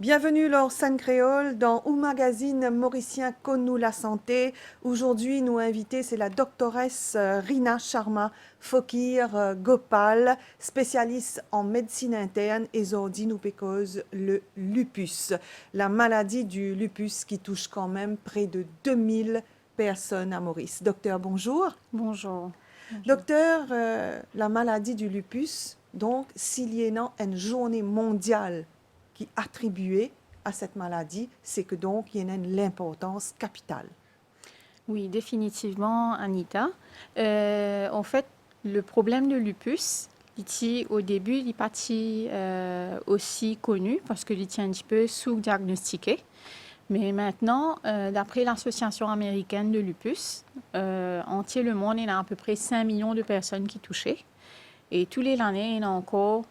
Bienvenue Laure San-Créole dans Ou Magazine Mauricien Connu la Santé. Aujourd'hui, nous invitée, c'est la doctoresse Rina Sharma Fokir Gopal, spécialiste en médecine interne et zordi nous cause le lupus. La maladie du lupus qui touche quand même près de 2000 personnes à Maurice. Docteur, bonjour. Bonjour. Bonjour. Docteur, la maladie du lupus, donc s'il y a une journée mondiale qui est attribuée à cette maladie, c'est que donc il y a l'importance capitale. Oui, définitivement, Anita. En fait, le problème de lupus, au début, il n'est pas aussi connu parce qu'il était un petit peu sous-diagnostiqué. Mais maintenant, d'après l'Association américaine de lupus, entier le monde, il y a à peu près 5 millions de personnes qui touchées. Et tous les années, il y a encore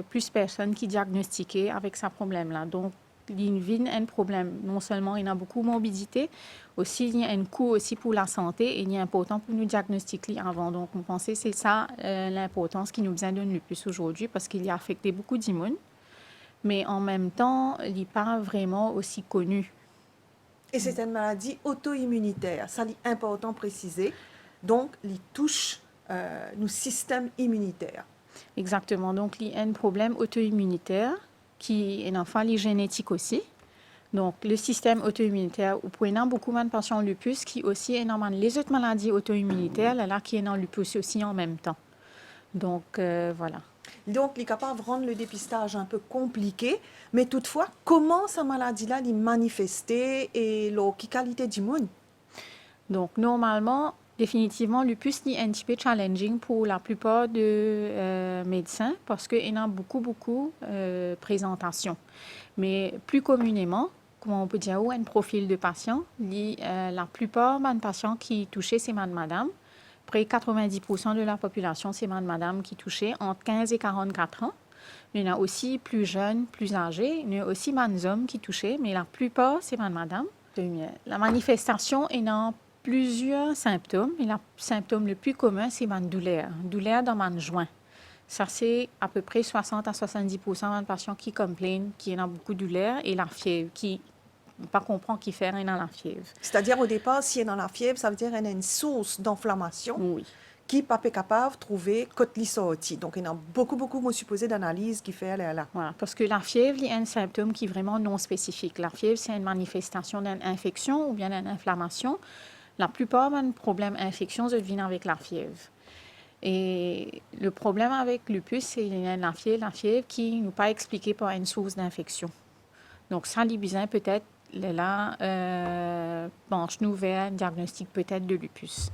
plus de personnes qui diagnostiquées avec ce problème-là. Donc, il y a un problème. Non seulement il y a beaucoup de morbidité, aussi il y a un coût aussi pour la santé et il est important pour nous diagnostiquer avant. Donc, on pensait que c'est ça l'importance qui nous besoin de lupus aujourd'hui parce qu'il a affecté beaucoup d'immunes. Mais en même temps, il n'est pas vraiment aussi connu. Et c'est une maladie auto-immunitaire. Ça, c'est important de préciser. Donc, il touche nos systèmes immunitaires. Exactement. Donc, il y a un problème auto-immunitaire qui est en fait génétique aussi. Donc, le système auto-immunitaire, vous pouvez avoir beaucoup de patients lupus qui aussi énormément les autres maladies auto-immunitaires, là qui est dans le lupus aussi en même temps. Donc, voilà. Donc, il est capable de rendre le dépistage un peu compliqué, mais toutefois, comment cette maladie-là est manifestée et quelle qualité d'immune? Donc, normalement, définitivement, le lupus est un petit peu challenging pour la plupart des médecins parce qu'il y a beaucoup de présentations. Mais plus communément, comment on peut dire, un profil de patient, la plupart des patients qui touchaient, c'est madame. Près de 90% de la population, c'est madame qui touchait entre 15 et 44 ans. Il y en a aussi plus jeunes, plus âgés. Il y a aussi des hommes qui touchaient, mais la plupart, c'est madame. La manifestation est dans plusieurs symptômes. Et le symptôme le plus commun, c'est la douleur. Douleur dans les joints. Ça, c'est à peu près 60 à 70% des patients qui complainent, qui ont beaucoup de douleur, et la fièvre, qui ne pas comprendre qui fait rien dans la fièvre. C'est-à-dire, au départ, s'il est dans la fièvre, ça veut dire qu'il y a une source d'inflammation Oui. qui n'est pas capable de trouver côté li sorti. Donc, il y a beaucoup, moi, supposé d'analyse qui fait aller là. Voilà, parce que la fièvre, il y a un symptôme qui est vraiment non spécifique. La fièvre, c'est une manifestation d'une infection ou bien d'une inflammation. La plupart des problèmes d'infection se viennent avec la fièvre. Et le problème avec le lupus, c'est la fièvre qui n'est pas expliquée par une source d'infection. Donc, ça, il besoin peut-être, penche nous vers un diagnostic peut-être de lupus.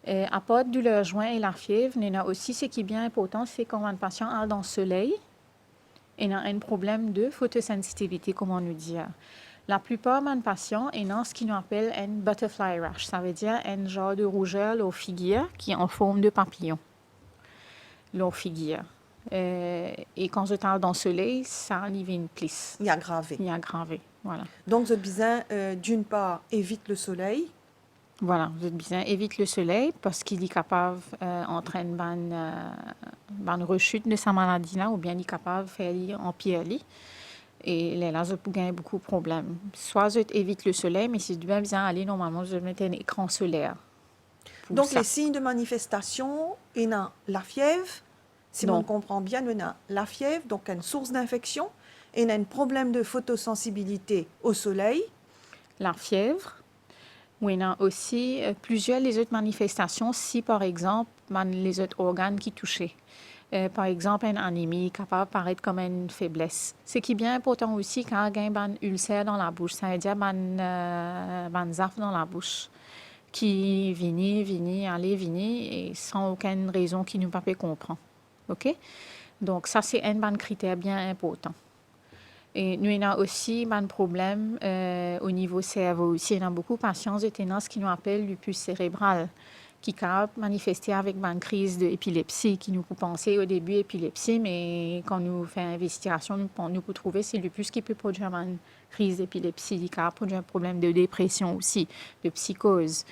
À part de douleur joint et la fièvre, il y a aussi ce qui est bien important, c'est quand un patient a dans le soleil, il y a un problème de photosensitivité, comme on nous dit. La plupart des patients ont ce qu'on appelle un butterfly rash. Ça veut dire un genre de rougeur au figure qui est en forme de papillon. Au figure. Et quand je parle dans le soleil, ça arrive une plisse. Il y a aggravé. Il y a aggravé, voilà. Donc, vous besoin, d'une part, évite le soleil. Voilà, vous êtes bien, évite le soleil parce qu'il est capable d'entraîner une rechute de sa maladie-là ou bien il est capable de faire empirer. Et là, vous avez beaucoup de problèmes. Soit vous évite le soleil, mais si vous bien aller, normalement, vous mettez un écran solaire. Donc, ça. les signes de manifestation, il y a la fièvre. Si on comprend bien, il y a la fièvre, donc une source d'infection. Et il y a un problème de photosensibilité au soleil. La fièvre. Oui, il y a aussi plusieurs les autres manifestations si, par exemple, les autres organes qui touchaient. Par exemple, une anémie capable de paraître comme une faiblesse. Ce qui est bien important aussi quand il y a un ulcère dans la bouche, ça veut dire un zaf dans la bouche qui vient, et sans aucune raison qui nous pas peut comprendre. OK? Donc, ça, c'est un bon critère bien important. Et nous, il y a aussi un problème au niveau cerveau aussi. Il y a beaucoup de patients qui ont ce qu'on appelle lupus cérébral, qui peut manifester avec une crise d'épilepsie, qui nous peut penser au début épilepsie, mais quand nous faisons une investigation, nous pouvons trouver que c'est le lupus qui peut produire une crise d'épilepsie, qui peut produire un problème de dépression aussi, de psychose.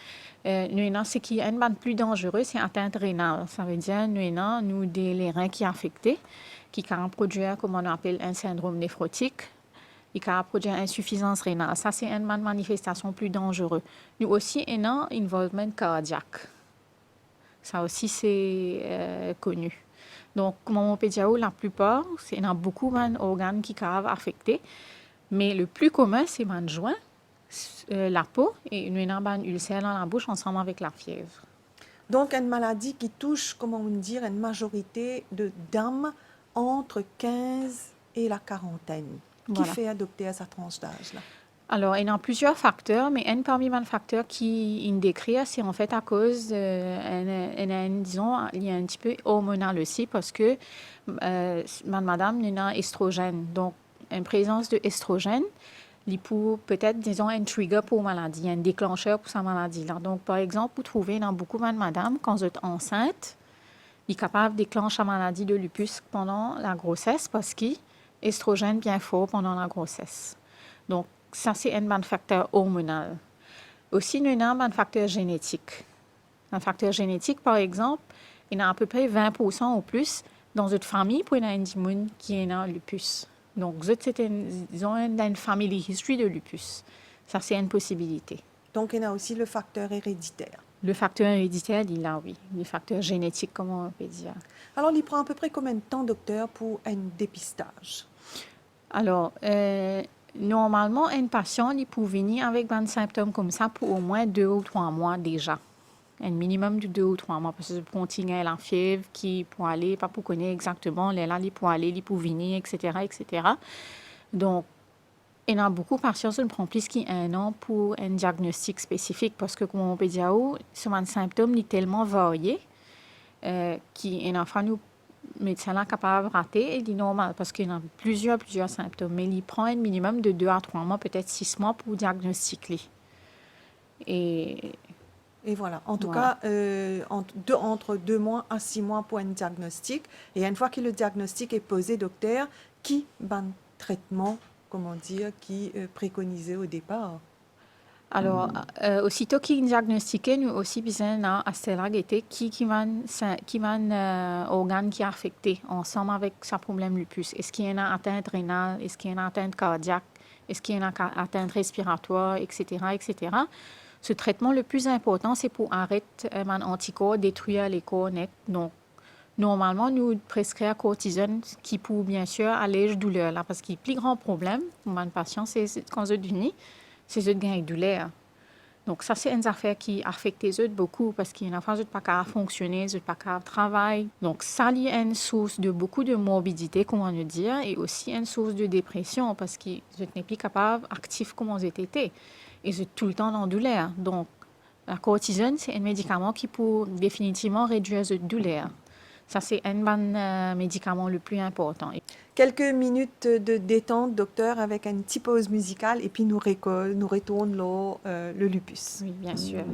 Nous, ce qui est plus dangereux, c'est l'atteinte rénale. Ça veut dire nous les reins qui sont affectés, qui peuvent produire, comme on appelle, un syndrome néphrotique. il peut produire insuffisance rénale. Ça, c'est une manifestation plus dangereuse. Nous aussi, on a un involvement cardiaque. Ça aussi, c'est connu. Donc, comme on peut dire, la plupart, il y a beaucoup d'organes qui peuvent affecter. Mais le plus commun, c'est le joint, la peau et une ulcère dans la bouche ensemble avec la fièvre. Donc, une maladie qui touche, comment on dit, une majorité de dames entre 15 et la quarantaine, qui fait adopter à sa tranche d'âge là. Alors, il y a plusieurs facteurs, mais un parmi les facteurs qui sont décrits, c'est en fait à cause, disons, il y a un petit peu hormonal aussi, parce que madame, il y a estrogène. Donc, une présence d'estrogène, il peut peut-être, disons, un trigger pour la maladie, un déclencheur pour sa maladie. Là. Donc, par exemple, vous trouvez dans beaucoup de madame, quand vous êtes enceinte, il est capable de déclencher la maladie de lupus pendant la grossesse parce qu'il y a estrogène bien fort pendant la grossesse. Donc, ça, c'est un facteur hormonal. Aussi, il y a un facteur génétique. Un facteur génétique, par exemple, il y a à peu près 20% ou plus dans une famille pour une monde qui est dans lupus. Donc, ils ont une family history de lupus. Ça, c'est une possibilité. Donc, il y a aussi le facteur héréditaire. Le facteur héréditaire, il a, oui. Le facteur génétique, comment on peut dire. Alors, il prend à peu près combien de temps, docteur, pour un dépistage? Alors, normalement, un patient, il peut venir avec des symptômes comme ça pour au moins 2 ou 3 mois déjà. Un minimum de 2 ou 3 mois, parce que pour continuer la fièvre qui peut aller, pas pour connaître exactement, là, il peut aller, il peut venir, etc., etc. Donc, il y a beaucoup de patients qui prennent plus qu'un an pour un diagnostic spécifique, parce que, comme on peut dire, ce symptôme est tellement varié qu'il y a nous médecin là capable de rater et dit normal parce qu'il y a plusieurs symptômes, mais il prend un minimum de 2 à 3 mois, peut-être 6 mois pour diagnostiquer. Et voilà, en tout cas, entre 2 mois à 6 mois pour un diagnostic. Et une fois que le diagnostic est posé, docteur, qui ban traitement, comment dire, qui préconisé au départ? Alors, aussitôt qu'il est diagnostiqué, nous aussi besoin à cela qui organe qui est affecté ensemble avec sa problème lupus. Est-ce qu'il y a une atteinte rénale? Est-ce qu'il y a une atteinte cardiaque? Est-ce qu'il y a une atteinte respiratoire, etc., etc. Ce traitement le plus important, c'est pour arrêter un anticorps, détruire les corps nets. Donc, normalement, nous prescrivons cortisone qui peut bien sûr alléger la douleur là, parce que le plus grand problème pour un patient, c'est quand ils sont c'est eux qui ont douleur. Donc, ça, c'est une affaire qui affecte les autres beaucoup parce qu'il y a une phase pas capable de fonctionner, ils pas capable de travailler. Donc, ça, il y a une source de beaucoup de morbidité, comment le dire, et aussi une source de dépression parce qu'ils n'étaient plus capables, actifs comme ils étaient. Ils sont tout le temps dans la douleur. Donc, la cortisone, c'est un médicament qui peut définitivement réduire cette douleur. Ça, c'est un médicament le plus important. Quelques minutes de détente, docteur, avec une petite pause musicale et puis nous retournons le lupus. Oui, bien sûr.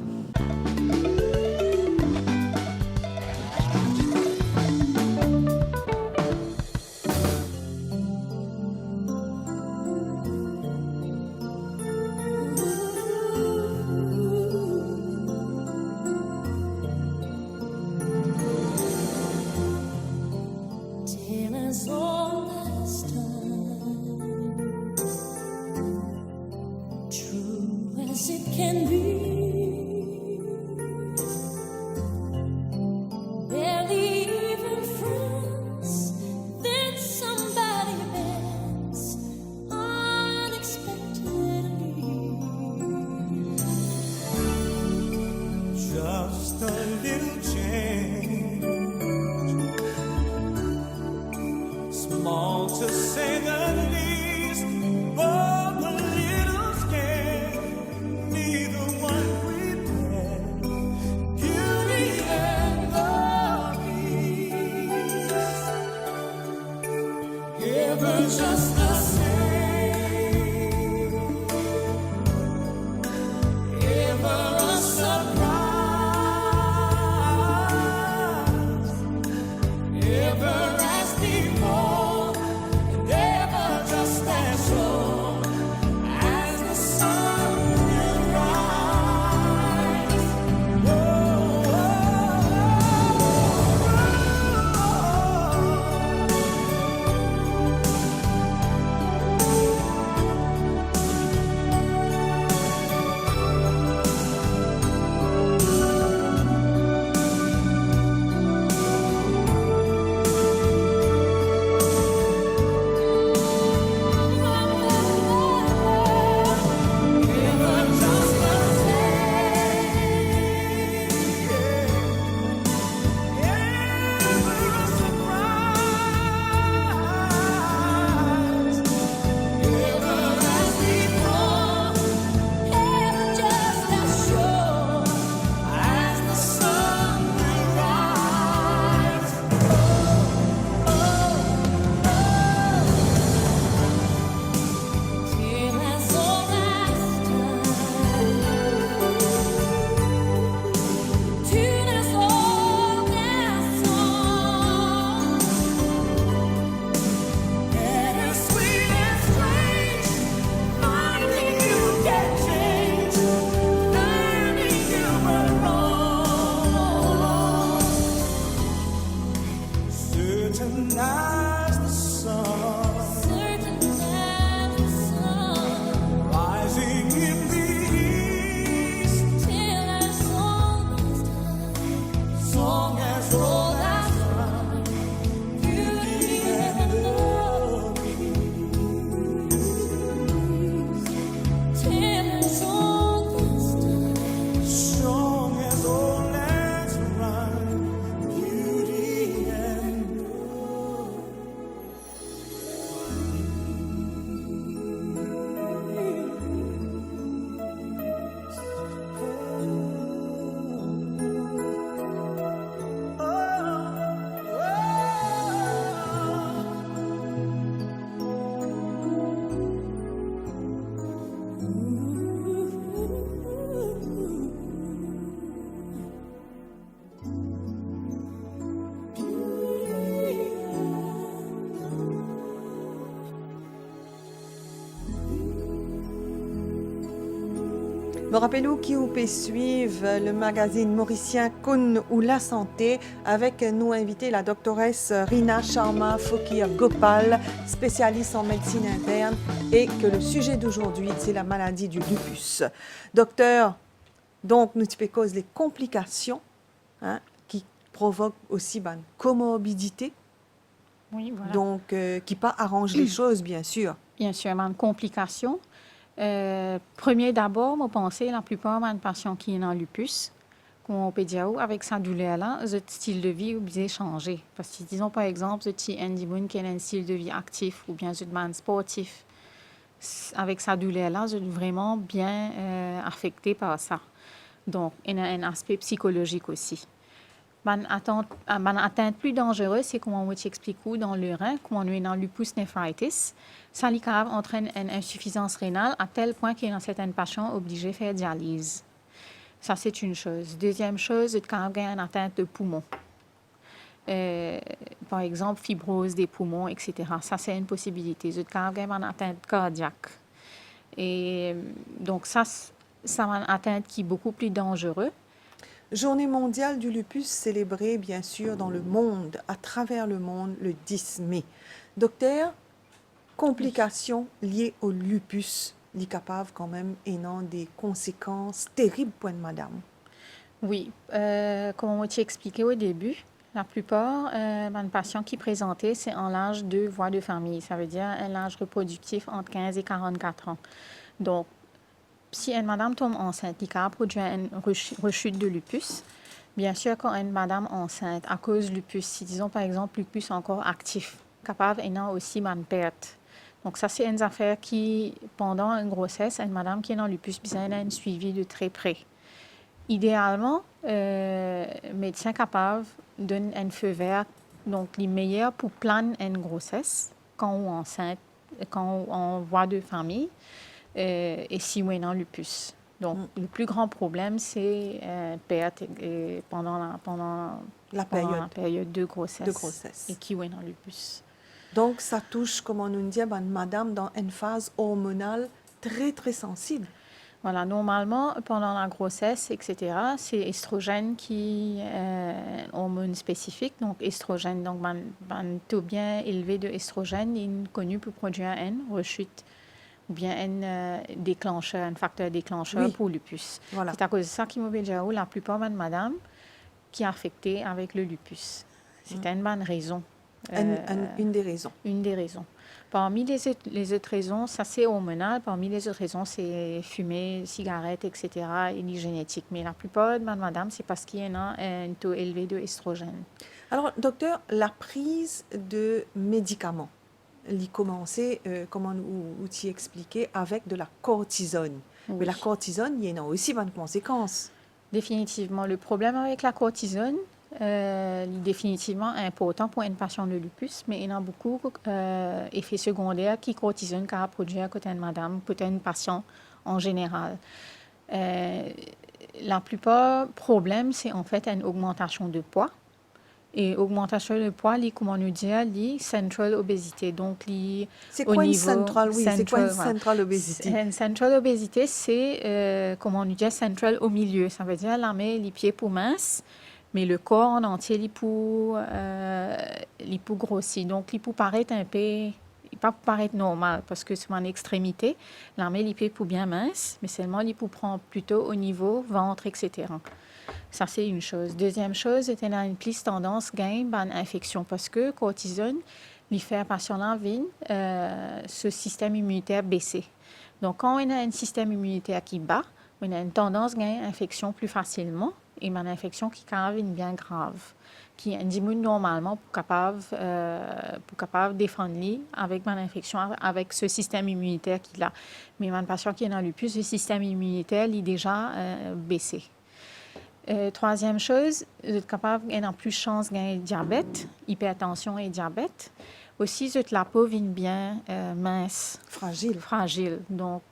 certain as the sun, rising in the east, till our song is done. long as all that's done, beauty and glory. Till our song is done. Strong as all that's run, beauty and glory. Me rappelez-vous qui vous peut suivre le magazine mauricien Kun ou la santé avec nous invité la doctoresse Rina Sharma Fokir Gopal, spécialiste en médecine interne, et que le sujet d'aujourd'hui c'est la maladie du lupus. Docteur, donc nous te cause les complications qui provoquent aussi une comorbidité, Oui, voilà. donc qui pas arrange les choses bien sûr. Bien sûr, une complication. Premier d'abord, moi penser la plupart des patients qui ont lupus, qu'on peut dire avec sa douleur-là, le style de vie est obligé de changer. Parce que disons par exemple, si un individu qui a un style de vie actif ou bien un sportif, avec sa douleur-là, je suis vraiment bien affecté par ça. Donc, il y a un aspect psychologique aussi. Une atteinte plus dangereuse, c'est comme on t'explique dans le rein, comme on est dans lupus nephritis. Ça entraîne une insuffisance rénale à tel point qu'il y a certains patients obligés de faire dialyse. Ça, c'est une chose. Deuxième chose, c'est quand il y a une atteinte de poumon. Par exemple, fibrose des poumons, etc. Ça, c'est une possibilité. C'est quand il y a une atteinte cardiaque. Et donc, ça c'est une atteinte qui est beaucoup plus dangereuse. Journée mondiale du lupus célébrée, bien sûr, dans le monde, à travers le monde, le 10 mai. Docteur, complications liées au lupus, les capables quand même, ayant des conséquences terribles pour une madame. Oui, comme on t'a expliqué au début, la plupart des patients qui présentaient, c'est en l'âge de voie de famille. Ça veut dire un âge reproductif entre 15 et 44 ans. Donc, si une madame tombe enceinte, il a produit une rechute de lupus. Bien sûr, quand une madame enceinte, à cause du lupus, si disons par exemple lupus encore actif, capable ayant aussi une perte. Donc ça, c'est une affaire qui, pendant une grossesse, une madame qui est dans le lupus, besoin d'un suivi de très près. Idéalement, médecin capable donne un feu vert, donc les meilleurs pour planer une grossesse quand on est enceinte, quand on voit de famille. Et si on est dans le lupus. Donc, le plus grand problème, c'est perte pendant la période de grossesse. Et qui est dans le lupus. Donc, ça touche, comme on nous dit, une madame dans une phase hormonale très, très sensible. Voilà, normalement, pendant la grossesse, etc., c'est estrogène qui est un hormone spécifique. Donc, estrogène, donc, un taux bien élevé de estrogène est connu pour produire une rechute ou bien un facteur déclencheur pour le lupus. Voilà. C'est à cause de ça qu'il m'a dit que la plupart de madame qui est affectée avec le lupus. C'est une bonne raison. Une des raisons. Une des raisons. Parmi les autres raisons, ça c'est hormonal. Parmi les autres raisons, c'est fumer, cigarette, etc. et les génétiques. Mais la plupart de madame, c'est parce qu'il y a un taux élevé d'estrogène. Alors, docteur, la prise de médicaments, il commençait, comme on t'y expliqué, avec de la cortisone. Oui. Mais la cortisone, il y en a aussi bonnes conséquences. Définitivement. Le problème avec la cortisone, est définitivement important pour une patiente de lupus, mais il y a beaucoup d'effets secondaires qui cortisone car produit à côté de madame, côté une patiente en général. La plupart problème, c'est en fait une augmentation de poids. Et augmentation de poids, comme on nous dit, c'est central obésité. Donc, c'est quoi une central, oui, c'est quoi une central obésité? Une central obésité, c'est, comme on nous dit, central au milieu. Ça veut dire la main, les pieds pour minces, mais le corps en entier, il peut grossir. Donc, il peut paraître un peu, il peut paraître normal parce que c'est en extrémité. L'armée, il peut bien mince, mais seulement il peut prendre plutôt au niveau ventre, etc. Ça, c'est une chose. Deuxième chose, c'est qu'il y a une plus tendance gain une infection parce que cortisone, il fait patient l'envie, ce système immunitaire baisser. Donc, quand on a un système immunitaire qui bat, on a une tendance à gagner infection plus facilement et une infection qui est bien grave, qui diminue normalement pour capable de défendre avec une infection, avec ce système immunitaire qu'il a. Mais un patient qui est dans le lupus, le système immunitaire il est déjà baissé. Troisième chose, vous êtes capable d'avoir plus de chances de gagner diabète, hypertension et diabète. Aussi, la peau vient bien mince. Fragile. Donc,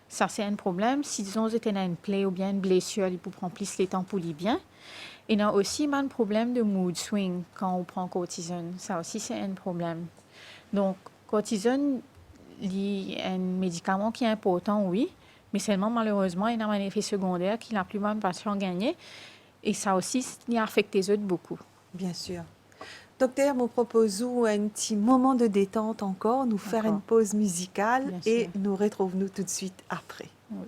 ça, c'est un problème. Si, disons, vous êtes dans une plaie ou bien une blessure, il peut prendre plus le temps pour aller bien. Et il y a aussi un problème de mood swing quand on prend cortisone. Ça aussi, c'est un problème. Donc, cortisone, c'est un médicament qui est important, oui, mais seulement, malheureusement, il y a un effet secondaire qui n'a plus de patients gagnés. Et ça aussi, il affecte les autres beaucoup. Bien sûr. Docteur, nous proposons un petit moment de détente encore, nous faire une pause musicale Bien et sûr. nous retrouvons tout de suite après. Oui.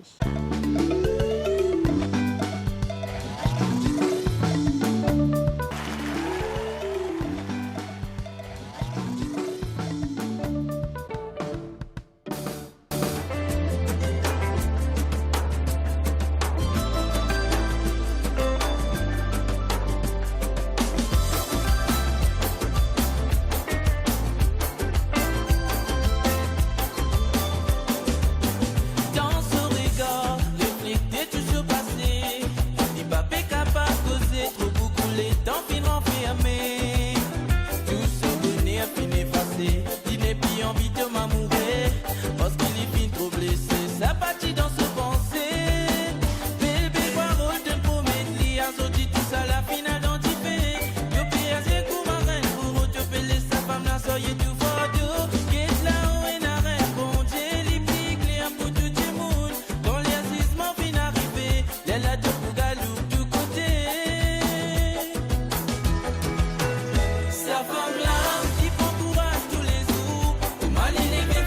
Dans ce regard, reflété toujours passé. Ni papé capable de causer, trop beaucoup les temps fin enfermé. Tout ce bonheur fin effacé. Il n'est plus envie de m'amourer. Parce qu'il est fin trop blessé. Ça partit dans ce pensée. Bébé, parole de promesse. Li a sorti tout ça la finale d'antifé. Yo pire, c'est comme un reine. Pour te peler sa femme, la soyez tout fort. Get là où est la reine. Bon Dieu, li pique, li a pour tout le monde. Dans les assistements fin arrivé. Les la de pour galou, tout côté. Sa femme là, qui prend courage tous les jours. Pour mal, il est bien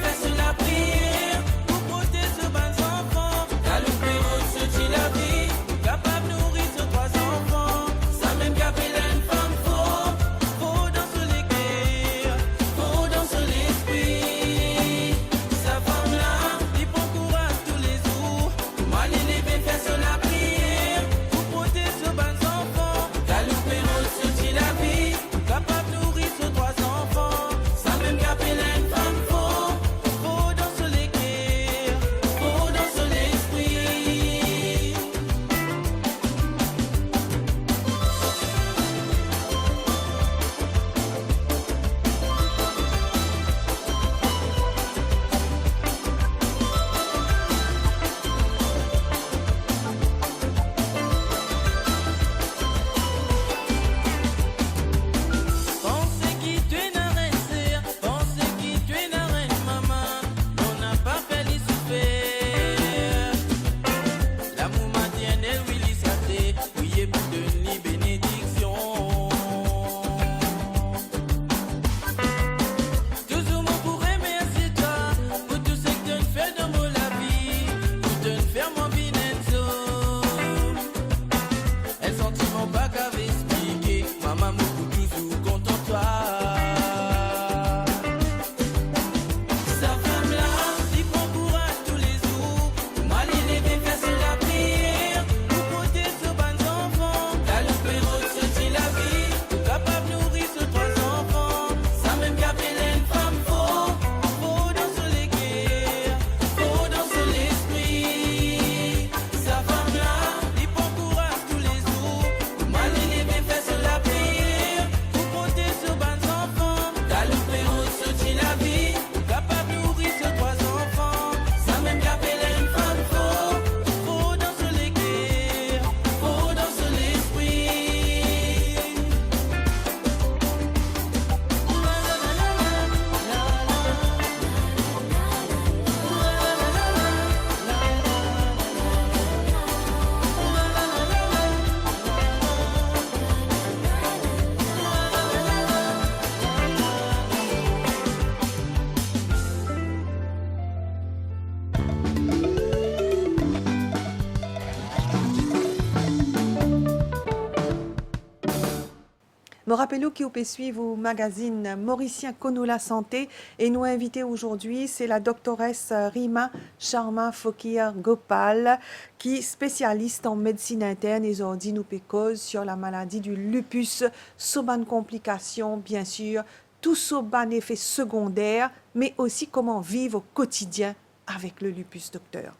Me rappelez qui peut suivre au magazine Mauricien Connu la santé et nous inviter aujourd'hui, c'est la doctoresse Rima Sharma Fokir Gopal qui est spécialiste en médecine interne et aujourd'hui nous peut cause sur la maladie du lupus, soban complications bien sûr, tout soban effet secondaire, mais aussi comment vivre au quotidien avec le lupus, docteur.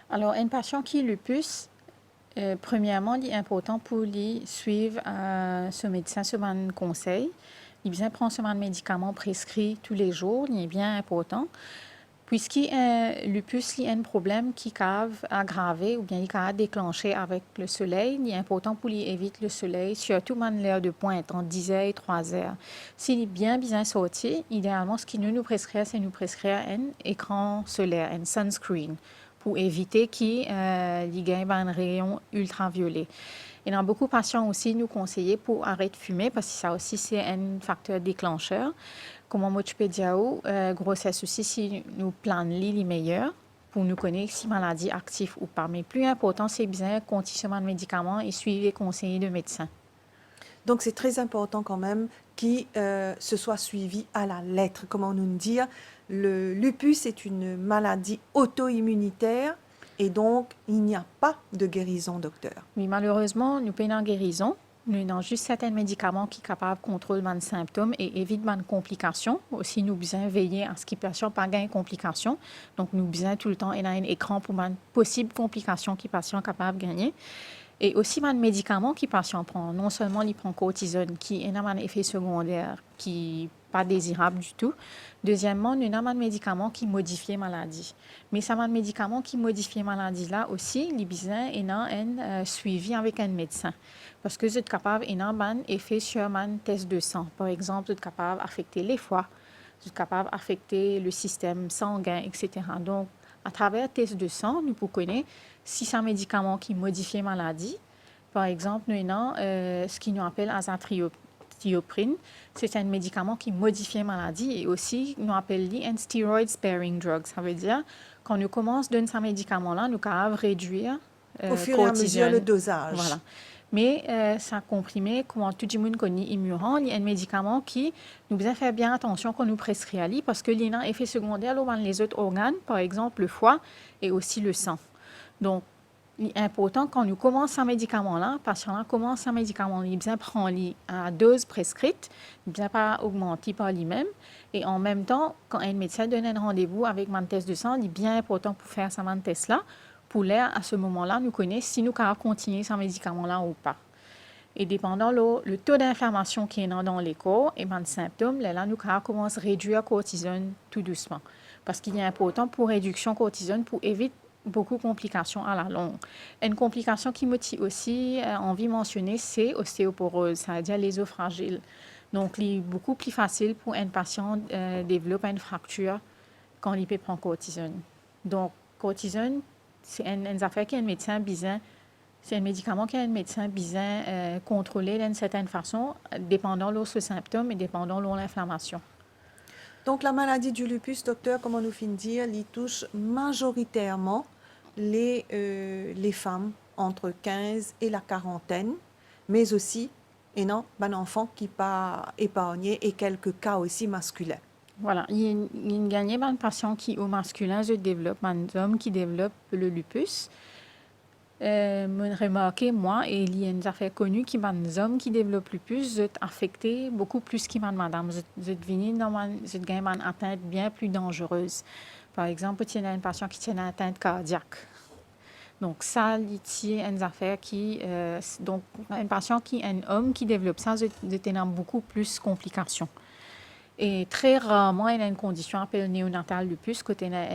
Alors, un patient qui est lupus, premièrement, il est important pour lui suivre ce médecin, ce conseil. Il bien prendre ce médicament prescrit tous les jours, il est bien important. Puisqu'il lupus il a un problème qui peut aggraver ou bien il peut déclencher avec le soleil, il est important pour lui éviter le soleil, surtout dans l'heure de pointe, entre 10 heures et 3 heures. S'il est bien sorti, idéalement, ce qu'il nous prescrit, c'est nous prescrire un écran solaire, un sunscreen, pour éviter qu'il gagne un rayon ultraviolet. Et dans beaucoup de patients aussi, nous conseillons pour arrêter de fumer, parce que ça aussi, c'est un facteur déclencheur. Comme moi, je peux dire, grossesse aussi, si nous planons les meilleurs, pour nous connaître si maladie active ou pas. Mais plus important, c'est bien continuer de médicaments et suivre les conseils de médecins. Donc, c'est très important quand même qu'il se soit suivi à la lettre. Comment nous dire, le lupus est une maladie auto-immunitaire et donc il n'y a pas de guérison, docteur. Oui, malheureusement, nous payons en guérison. Nous avons juste certains médicaments qui sont capables de contrôler les symptômes et évitent les complications. Aussi, nous devons veiller à ce que les patients n'aient pas de complications. Donc, nous devons tout le temps avoir un écran pour les possibles complications que les patients sont capables de gagner. Et aussi, les médicaments que les patients prennent. Non seulement ils prennent cortisone, qui a un effet secondaire qui n'est pas désirable du tout. Deuxièmement, nous avons des médicaments qui modifient la maladie. Mais ces médicaments qui modifient la maladie-là aussi, les besoin et un suivi avec un médecin. Parce que vous êtes capable d'avoir un effet sur un test de sang. Par exemple, vous êtes capable d'affecter les foies, vous êtes capable d'affecter le système sanguin, etc. Donc, à travers le test de sang, nous pouvons connaître si c'est un médicament qui modifie la maladie. Par exemple, nous avons ce qu'on appelle azathioprine. C'est un médicament qui modifie la maladie et aussi, nous appelons un steroid sparing drug. Ça veut dire, quand nous commençons à donner ce médicament-là, nous pouvons réduire au fur et à mesure le dosage. Voilà. Mais ça comprimé, comment tout le monde connaît Imuran, il y a un médicament qui nous besoin faire bien attention quand nous prescrit à lui parce qu'il y a un effet secondaire dans les autres organes, par exemple le foie et aussi le sang. Donc, il est important quand nous commençons un médicament-là, le patient commence un médicament, il bien prend à dose prescrite, il bien pas augmenter par lui-même. Et en même temps, quand un médecin donne un rendez-vous avec un test de sang, il est bien important pour faire ce test-là. Pour l'air, à ce moment-là, nous connaissons si nous pouvons continuer ce médicament-là ou pas. Et dépendant le taux d'inflammation qui est dans les corps et les symptômes, là, nous pouvons commencer à réduire la cortisone tout doucement. Parce qu'il est important pour réduction de cortisone pour éviter beaucoup de complications à la longue. Une complication qui me tient aussi envie de mentionner, c'est l'ostéoporose, c'est-à-dire les os fragiles. Donc, il est beaucoup plus facile pour un patient de développer une fracture quand il prend cortisone. Donc, cortisone, c'est une affaire qu'un médecin besoin, c'est un médicament qu'un médecin besoin contrôler d'une certaine façon, dépendant de ce symptôme et dépendant de l'inflammation. Donc, la maladie du lupus, docteur, comment nous finit dire, il touche majoritairement les femmes entre 15 et la quarantaine, mais aussi, et non, un enfant qui pas épargné et quelques cas aussi masculins. Voilà, il y a une gagnée de patients qui, au masculin, se développent, des hommes qui développent le lupus. Je remarqué, moi, et il y a une affaire connue qui des hommes qui développent le lupus, sont affectés beaucoup plus que madame. Vous êtes venus dans une atteinte bien plus dangereuse. Par exemple, il y a un patient qui tient une atteinte cardiaque. Donc, ça, c'est une affaire qui. Donc, un patient un homme qui développe ça, a beaucoup plus de complications. Et très rarement, il y a une condition appelée néonatal lupus, quand il y a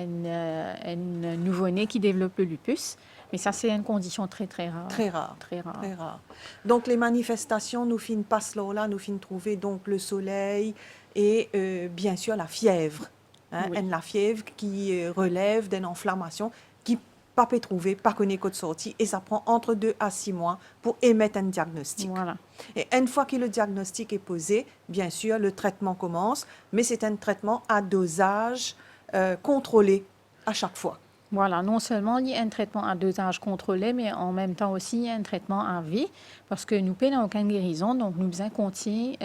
un nouveau-né qui développe le lupus. Mais ça, c'est une condition très, très rare. Très rare. Très rare. Très rare. Donc, les manifestations, nous finissons pas là, nous finissons trouver donc le soleil et bien sûr la fièvre. Hein, Oui. La fièvre qui relève d'une inflammation qui pas peut trouver, pas connaît code sortie et ça prend entre 2 à 6 mois pour émettre un diagnostic. Voilà. Et une fois que le diagnostic est posé, bien sûr, le traitement commence, mais c'est un traitement à dosage contrôlé à chaque fois. Voilà, non seulement il y a un traitement à dosage contrôlé, mais en même temps aussi il y a un traitement à vie, parce que nous n'avons aucune guérison, donc nous devons continuer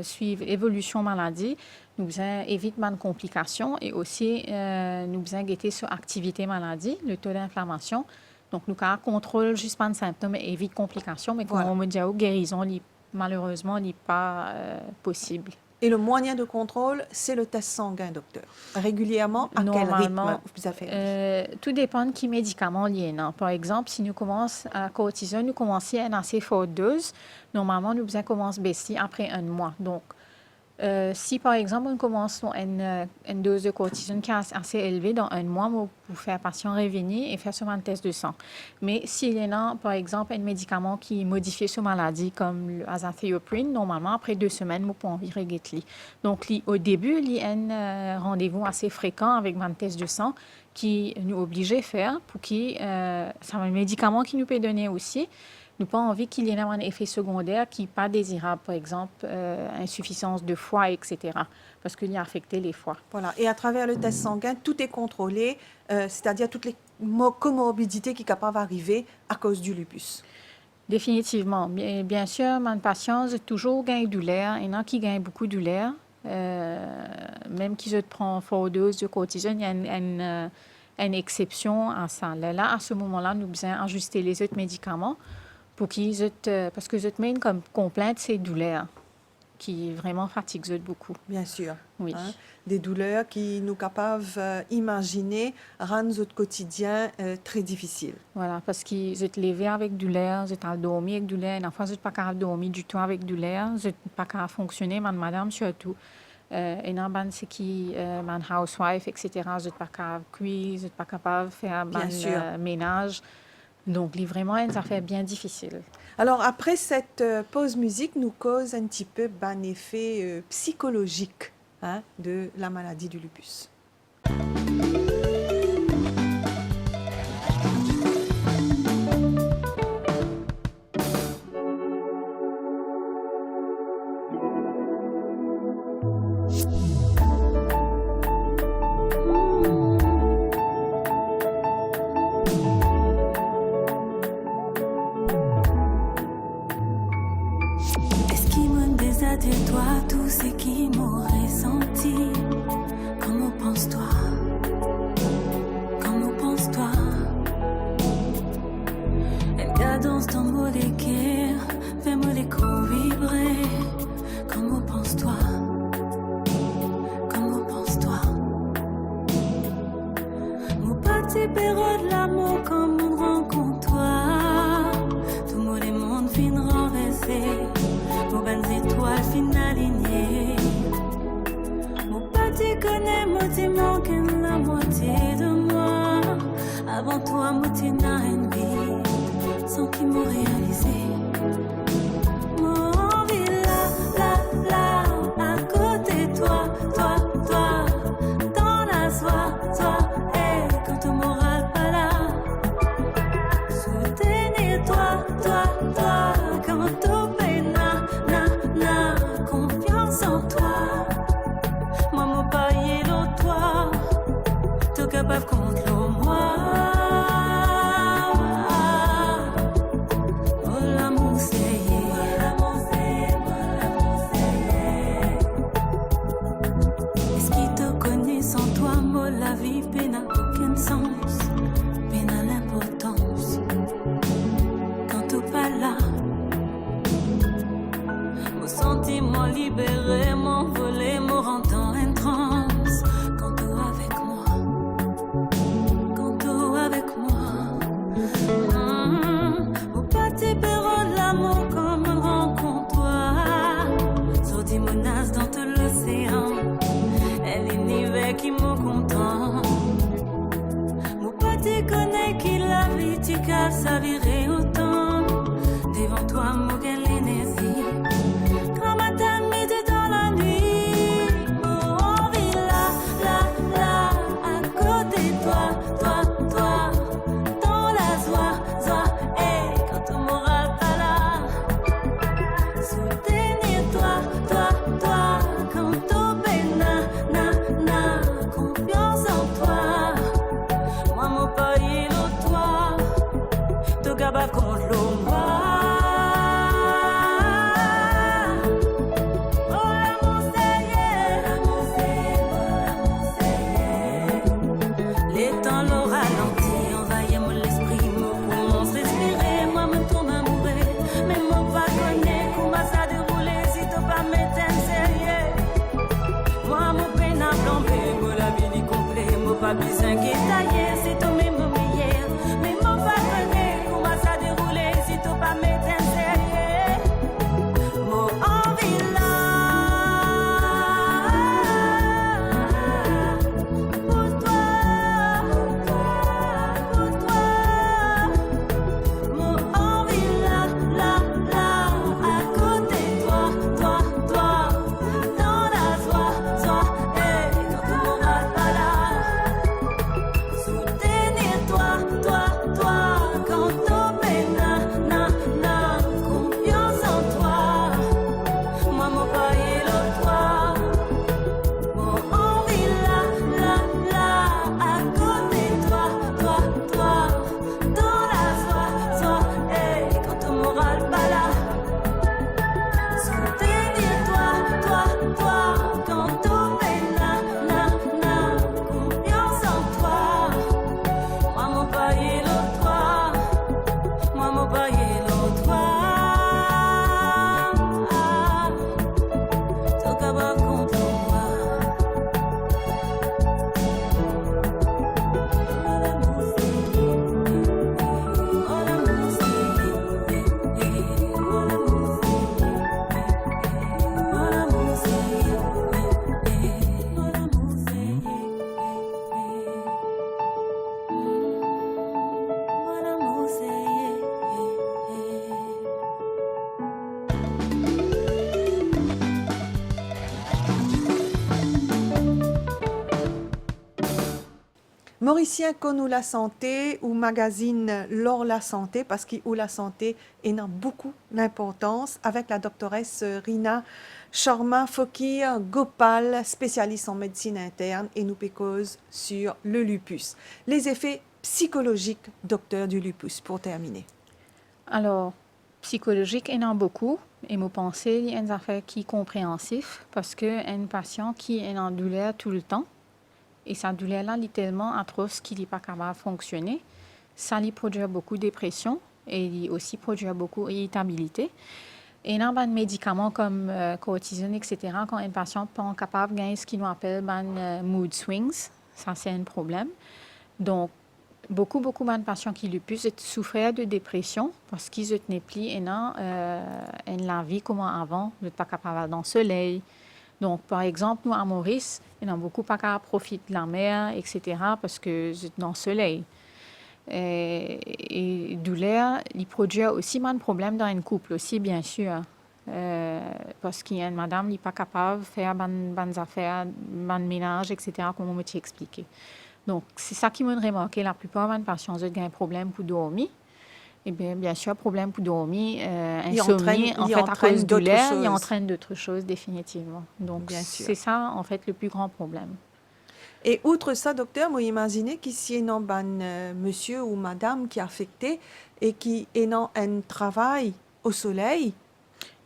suivre l'évolution maladie, nous devons éviter de complications et aussi nous devons guetter sur activité maladie, le taux d'inflammation. Donc nous contrôle juste pas de symptômes et évite complications, mais comme Voilà. on me dit, guérison, malheureusement, n'est pas possible. Et le moyen de contrôle, c'est le test sanguin, docteur. Régulièrement, à quel Normalement, rythme vous avez tout dépend de quel médicament il y a. Par exemple, si nous commençons à cortisone, nous commençons à une assez forte dose. Normalement, nous devons commencer à baisser après un mois. Donc, si par exemple, on commence une dose de cortisone qui est assez élevée dans un mois, pour faire patient revenir et faire seulement un test de sang. Mais s'il y a, par exemple, un médicament qui modifie cette maladie, comme le azathioprine, normalement, après 2 semaines, nous pouvons environ guetter. Donc, au début, il y a un rendez-vous assez fréquent avec un test de sang qui nous oblige à faire pour que c'est un médicament qui nous peut donner aussi. Nous n'avons pas envie qu'il y ait un effet secondaire qui n'est pas désirable, par exemple, insuffisance de foie, etc., parce qu'il y a affecté les foies. Voilà. Et à travers le test sanguin, tout est contrôlé, c'est-à-dire toutes les comorbidités qui sont capables d'arriver à cause du lupus. Définitivement. Bien sûr, mon patient a toujours gagné douleur. Il y en a qui gagnent beaucoup de douleur. Même qu'ils prennent forte dose de cortisone, il y a une exception à ça. Là, à ce moment-là, nous devons ajuster les autres médicaments pour parce que les main comme complainte, c'est douleur qui vraiment fatigue beaucoup. Bien sûr. Oui. Hein. Des douleurs qui nous capables d'imaginer rendent notre quotidien très difficile. Voilà, parce qu'ils se lever avec douleur, ils ont dormi avec douleur, et parfois ils ne sont pas capables de dormir du tout avec douleur, ils ne sont pas capables de fonctionner, madame surtout. Et non, c'est qui, housewife, etc., ils ne sont pas capables de cuire, ils ne sont pas capables de faire ménage. Donc, c'est vraiment une affaire bien difficile. Alors, après cette pause musique, nous cause un petit peu un effet psychologique de la maladie du lupus. Toi, tout ce qui m'aurait senti. Comment penses-toi? Comment penses-toi? Une cadence dans mon équerre, fait mon écho vibrer. Comment penses-toi? Comment penses-toi? Mon petit perro de l'amour, comme on rencontre toi. Tout le monde fin renversé. Vos bonnes étoiles fin alignées. Mon petit connaît, moi t'y manque la moitié de moi. Avant toi, moi t'y n'as une vie sans qui m'ont réalisé. Mon envie là, à côté de toi, dans la soie, quand ton moral pas là. Soutenir toi, quand tout confiance en toi. Moi, mon paille l'autre toi. Tout capable contre moi. Oh, l'amour, c'est est-ce qu'il te connaît sans toi? Moi, la vie n'a aucun sens. N'a l'importance. Quand tout pas là. Sentiment libéré, m'envoler, me rendant en transe. Quand tout avec moi, Au petit perro de l'amour, comme on rencontre toi. Sur des menaces dans tout l'océan, et l'univers qui me content. Mon petit connaît qu'il la vie, tu qu'à s'avirer autant. Devant toi, mon gars, l'énergie. Dans la nuit, mon envie là, à côté de toi, dans la joie, quand ton moral pas là, soutenir toi, quand ton peine, confiance en toi, moi mon pas besoin de tailler, c'est tout même meilleur. Mais mon patronné, comment ça dérouler si tu pas mettre un sérieux? Mon envie là, pour toi, pour toi. Mon envie là, à côté de toi, dans la joie, hey, quand tout m'aura pas là. Soutenir toi, quand ton peine, confiance en toi. Moi, mon paille l'autre toi. Mon envie là, à côté de toi, dans la joie, hey, quand ton moral pas là. Soutenir toi, quand ton peine, confiance en toi. Moi, mon paille l'autre toi. Moi, mon paille l'autre toi. T'as qu'à voir contre moi. Mauricien connu la santé ou magazine L'Or la santé parce qu'où la santé est dans beaucoup d'importance avec la doctoresse Rina Sharma Fokir Gopal, spécialiste en médecine interne et nous pécose sur le lupus. Les effets psychologiques, docteur, du lupus, pour terminer. Alors, psychologique, il y en a beaucoup. Et moi, penser, il y a une affaire qui est compréhensif parce qu'un patient qui est en douleur tout le temps, et sa douleur-là, est tellement atroce qu'il n'est pas capable de fonctionner, ça lui produit beaucoup de dépression et il aussi produit beaucoup d'irritabilité. Et dans des médicaments comme cortisone, etc., quand un patient n'est pas capable de gagner ce qu'on appelle mood swings, ça c'est un problème. Donc, beaucoup de patients qui lupus souffrent de dépression parce qu'ils ne tenaient plus la vie comme avant, ils n'étaient pas capables d'aller dans le soleil. Donc, par exemple, nous, à Maurice, il y en a beaucoup pas qu'à profiter de la mer, etc., parce que c'est dans le soleil. Et douleur, il produit aussi un problème dans un couple aussi, bien sûr. Parce qu'il y a une madame qui n'est pas capable de faire bonnes affaires, bon ménage, etc., comme on m'a expliqué. Donc, c'est ça qui m'a remarqué. La plupart des patients ont un problème pour dormir. Et bien sûr, problème pour dormir, insomnie, en fait, à cause de douleur, il entraîne d'autres choses, définitivement. Donc, c'est ça, en fait, le plus grand problème. Et outre ça, docteur, moi, imaginez qu'ici, il y a un monsieur ou madame qui est affecté et qui est dans un travail au soleil.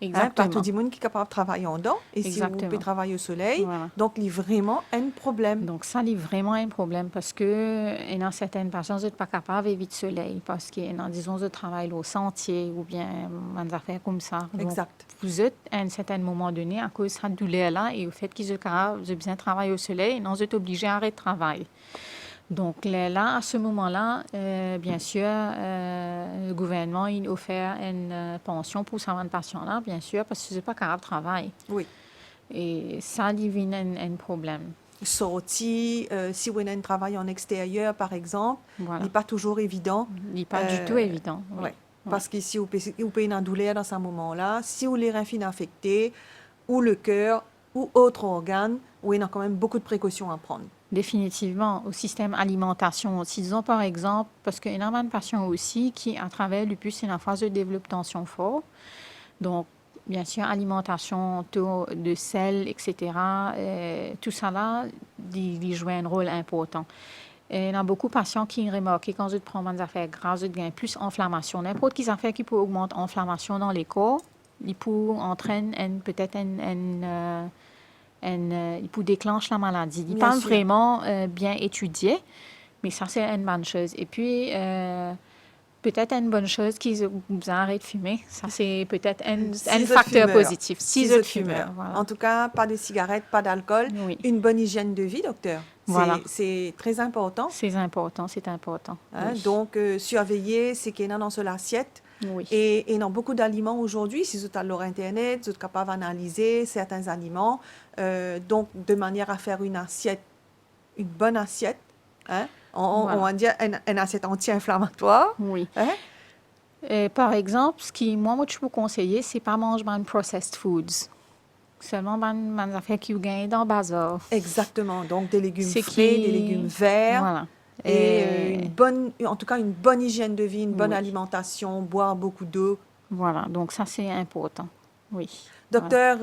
Exactement. Pas tout le monde qui est capable de travailler en dedans. Et si vous pouvez travailler au soleil, voilà. Donc il y a vraiment un problème. Donc ça, il y a vraiment un problème parce que dans certaines patients, vous n'êtes pas capable d'éviter le soleil parce que, disons, vous travaillez au sentier ou bien des affaires comme ça. Donc, exact. Vous êtes à un certain moment donné, à cause de cette douleur-là et au fait qu'ils ont besoin de travailler au soleil, vous êtes obligé à arrêter de travailler. Donc là, à ce moment-là, bien sûr, le gouvernement il offert une pension pour ces patients-là, bien sûr, parce que ce n'est pas capable de travailler. Oui. Et ça devient un problème. Sorti, si vous avez un travail en extérieur, par exemple, voilà. Il n'est pas toujours évident. Il n'est pas du tout évident. Oui. Ouais. Parce que si vous avez une douleur dans ce moment-là, si vous les reins sont affectés, ou le cœur, ou autre organe, il y a quand même beaucoup de précautions à prendre. Définitivement, au système alimentation. Disons par exemple, parce qu'il y a énormément de patients aussi qui, à travers le lupus, c'est une phase de développement de tension fort. Donc, bien sûr, alimentation, taux de sel, etc., tout ça là, il joue un rôle important. Et il y a beaucoup de patients qui remarquent quand ils prennent des affaires grasses, ils gagnent plus d'inflammation. N'importe quelle affaire qui peut augmenter l'inflammation dans les corps, il peut entraîner peut-être il peut déclencher la maladie. Il n'est pas vraiment bien étudié, mais ça, c'est une bonne chose. Et puis, peut-être une bonne chose qu'ils arrêtent de fumer. Ça, c'est peut-être un facteur positif. 6 autres fumeurs. Voilà. En tout cas, pas de cigarettes, pas d'alcool. Oui. Une bonne hygiène de vie, docteur. Voilà. C'est très important. C'est important, c'est important. Hein. Oui. Donc, surveiller ce qu'il y a dans l'assiette. Oui. Et dans beaucoup d'aliments aujourd'hui, si vous avez leur Internet, vous êtes capable d'analyser certains aliments, donc de manière à faire une assiette, une bonne assiette. Hein? On va dire une assiette anti-inflammatoire. Oui. Hein? Par exemple, ce qui, moi, je peux conseiller, c'est pas manger de processed foods. Seulement des affaires qui gagnent dans le bazar. Exactement. Donc, des légumes C'est frais, qui- des légumes verts. Voilà. Et en tout cas, une bonne hygiène de vie, une bonne Oui. alimentation, boire beaucoup d'eau. Voilà. Donc, ça, c'est important. Oui. Docteur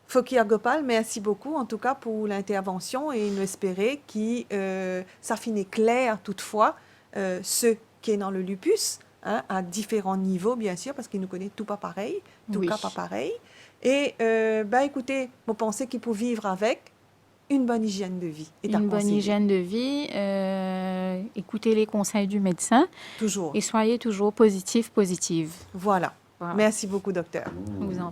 Fokir Gopal, merci beaucoup en tout cas pour l'intervention et nous espérer que ça finit clair toutefois ce qui est dans le lupus, hein, à différents niveaux bien sûr, parce qu'il nous connaît tout pas pareil, tout Oui. cas pas pareil. Et écoutez, vous pensez qu'il faut vivre avec une bonne hygiène de vie. est à Une bonne conseiller. hygiène de vie, écoutez les conseils du médecin Toujours. et soyez toujours positive. Voilà. Voilà. Merci beaucoup, docteur. Vous en